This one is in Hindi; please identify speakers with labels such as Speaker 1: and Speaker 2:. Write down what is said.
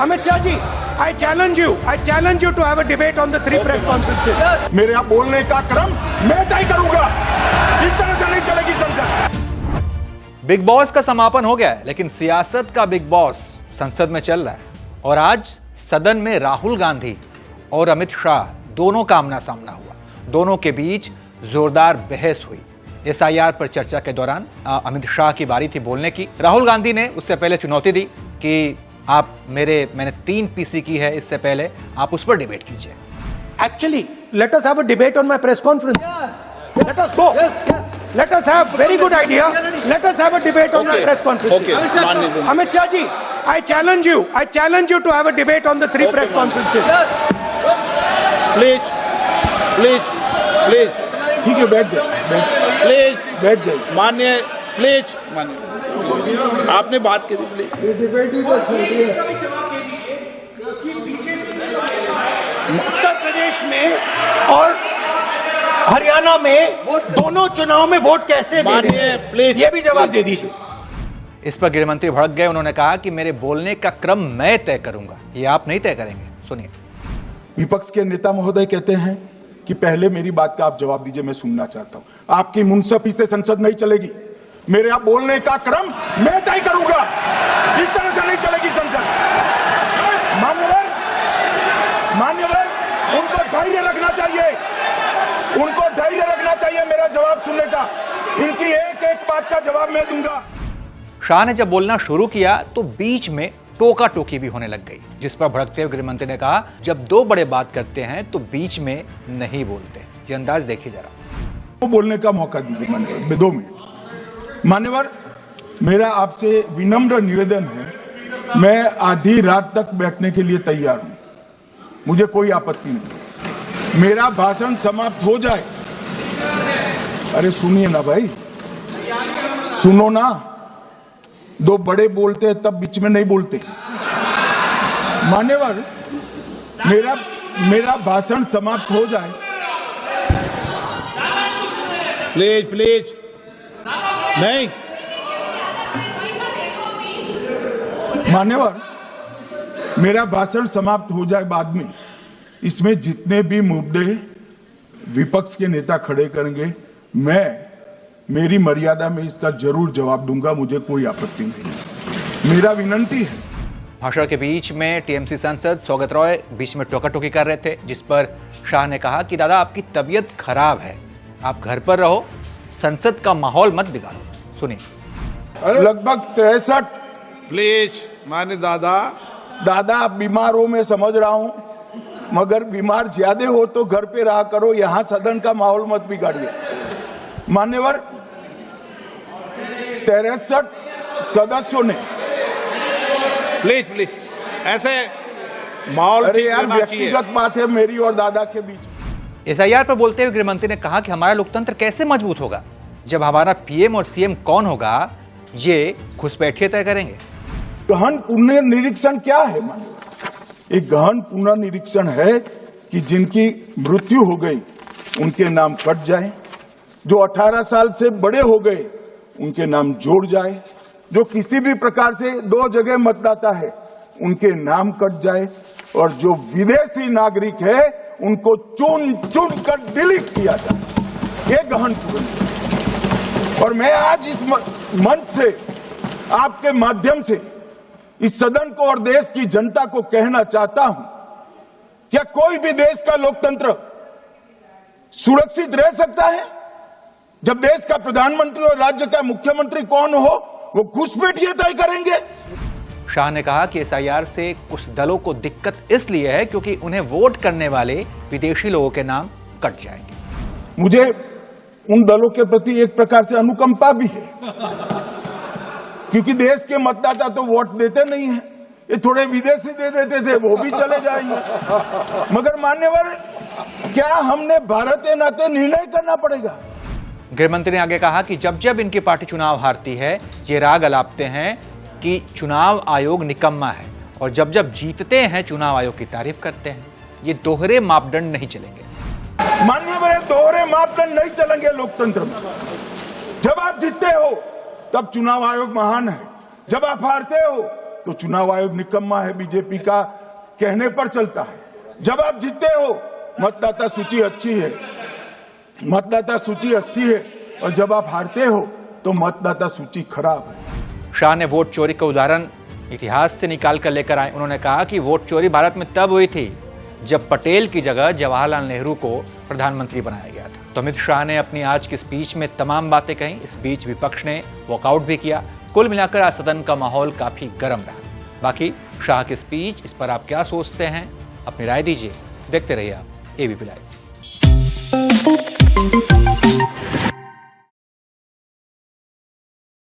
Speaker 1: Amit Shah ji, I challenge you to have a debate on the 3 press conferences.
Speaker 2: मेरे यहाँ बोलने का क्रम मैं तय करूंगा, इस तरह से नहीं चलेगी संसद।
Speaker 3: बिग बॉस का समापन हो गया है, लेकिन सियासत का बिग बॉस संसद में चल रहा है और आज सदन में राहुल गांधी और अमित शाह दोनों का आमना सामना हुआ। दोनों के बीच जोरदार बहस हुई। एसआईआर पर चर्चा के दौरान अमित शाह की बारी थी बोलने की। राहुल गांधी ने उससे पहले चुनौती दी कि मैंने 3 पीसी की है, इससे पहले आप उस पर डिबेट कीजिए।
Speaker 1: Actually, let us have a debate on my press conference. Yes. Let us go. Yes. Let us have very good idea. Let us have a debate on my press conference.
Speaker 2: Okay.
Speaker 1: Amit Shah ji, I challenge you to have a debate on the 3 press conferences.
Speaker 2: Please ठीक है, बैठ जाइए माननीय, प्लीज माननीय, आपने बात करी, प्लीज। ये डिबेट ही तो चल रही है।
Speaker 1: उत्तर प्रदेश में और हरियाणा में दोनों चुनाव में वोट कैसे
Speaker 2: माननीय, प्लीज
Speaker 1: ये भी जवाब दे दीजिए।
Speaker 3: इस पर गृह मंत्री भड़क गए। उन्होंने कहा कि मेरे बोलने का क्रम मैं तय करूंगा, ये आप नहीं तय करेंगे। सुनिए।
Speaker 2: विपक्ष के नेता महोदय कहते हैं कि पहले मेरी बात का आप जवाब दीजिए, मैं सुनना चाहता हूं। आपकी मुनसफी से संसद नहीं चलेगी, मेरे यहाँ बोलने का क्रम मैं तय करूंगा, इस तरह से नहीं चलेगी संसद। मान्यवर, उनको धैर्य रखना चाहिए, मेरा जवाब सुनने का। इनकी एक एक बात का जवाब मैं दूंगा।
Speaker 3: शाह ने जब बोलना शुरू किया तो बीच में टोका टोकी भी होने लग गई, जिस पर भड़कते हुए गृह मंत्री ने कहा, जब 2 बड़े बात करते हैं तो बीच में नहीं बोलते। ये अंदाज देखिए जरा।
Speaker 2: बोलने का मौका दीजिए मान्यवर, 2 मिनट। मान्यवर, मेरा आपसे विनम्र निवेदन है, मैं आधी रात तक बैठने के लिए तैयार हूं, मुझे कोई आपत्ति नहीं। मेरा भाषण समाप्त हो जाए, अरे सुनिए ना भाई, सुनो ना, 2 बड़े बोलते हैं तब बीच में नहीं बोलते। मान्यवर, मेरा भाषण समाप्त हो जाए, प्लीज नहीं। मान्यवर, मेरा भाषण समाप्त हो जाए बाद में, इसमें जितने भी मुद्दे विपक्ष के नेता खड़े करेंगे, मेरी मर्यादा में इसका जरूर जवाब दूंगा, मुझे कोई आपत्ति नहीं। मेरा विनंती है।
Speaker 3: भाषण के बीच में टीएमसी सांसद सौगत रॉय बीच में टोका टोकी कर रहे थे, जिस पर शाह ने कहा कि दादा आपकी तबीयत खराब है, आप घर पर रहो, संसद का माहौल मत बिगाड़ो। सुनिए।
Speaker 2: लगभग 63, प्लीज माने दादा आप बीमार हो, मैं समझ रहा हूं, मगर बीमार ज्यादा हो तो घर पे रहा करो, यहां सदन का माहौल मत बिगाड़िए। मान्यवर, 63 सदस्यों ने, प्लीज ऐसे माहौल, अरे यार व्यक्तिगत बात है मेरी और दादा के बीच।
Speaker 3: एसआईआर पर बोलते हुए गृहमंत्री ने कहा कि हमारा लोकतंत्र कैसे मजबूत होगा जब हमारा पीएम और सीएम कौन होगा ये घुसपैठिए तय करेंगे।
Speaker 2: गहन पुनर्निरीक्षण क्या है? मान्यवर, एक गहन पुनर्निरीक्षण है कि जिनकी मृत्यु हो गई उनके नाम कट जाए, जो 18 साल से बड़े हो गए उनके नाम जोड़ जाए, जो किसी भी प्रकार से 2 जगह मतदाता है उनके नाम कट जाए, और जो विदेशी नागरिक है उनको चुन कर डिलीट किया जाए। ये गहन पुनर्निरीक्षण। और मैं आज इस मंच से, आपके माध्यम से इस सदन को और देश की जनता को कहना चाहता हूं, क्या कोई भी देश का लोकतंत्र सुरक्षित रह सकता है जब देश का प्रधानमंत्री और राज्य का मुख्यमंत्री कौन हो वो घुसपैठिए तय करेंगे?
Speaker 3: शाह ने कहा कि एसआईआर से कुछ दलों को दिक्कत इसलिए है क्योंकि उन्हें वोट करने वाले विदेशी लोगों के नाम कट जाएंगे।
Speaker 2: मुझे उन दलों के प्रति एक प्रकार से अनुकंपा भी है, क्योंकि देश के मतदाता तो वोट देते नहीं है, ये थोड़े विदेशी दे देते थे, वो भी चले जाएंगे। मगर मान्यवर, क्या हमने भारत के नाते निर्णय करना पड़ेगा।
Speaker 3: गृहमंत्री ने आगे कहा कि जब जब इनकी पार्टी चुनाव हारती है ये राग अलापते हैं कि चुनाव आयोग निकम्मा है, और जब जब जीतते हैं चुनाव आयोग की तारीफ करते हैं। ये दोहरे मापदंड नहीं चलेंगे।
Speaker 2: माननीय, दोहरे मापदंड नहीं चलेंगे लोकतंत्र में। जब आप जीतते हो तब चुनाव आयोग महान है, जब आप हारते हो तो चुनाव आयोग निकम्मा है बीजेपी का कहने पर चलता है। जब आप जीतते हो मतदाता सूची अच्छी है, मतदाता सूची अच्छी है, और जब आप हारते हो तो मतदाता सूची खराब है।
Speaker 3: शाह ने वोट चोरी का उदाहरण इतिहास से निकाल कर लेकर आए। उन्होंने कहा कि वोट चोरी भारत में तब हुई थी जब पटेल की जगह जवाहरलाल नेहरू को प्रधानमंत्री बनाया गया था। तो अमित शाह ने अपनी आज की स्पीच में तमाम बातें कही। इस बीच विपक्ष ने वॉकआउट भी किया। कुल मिलाकर आज सदन का माहौल काफी गर्म रहा। बाकी शाह की स्पीच, इस पर आप क्या सोचते हैं, अपनी राय दीजिए। देखते रहिए आप एबीपी लाइव।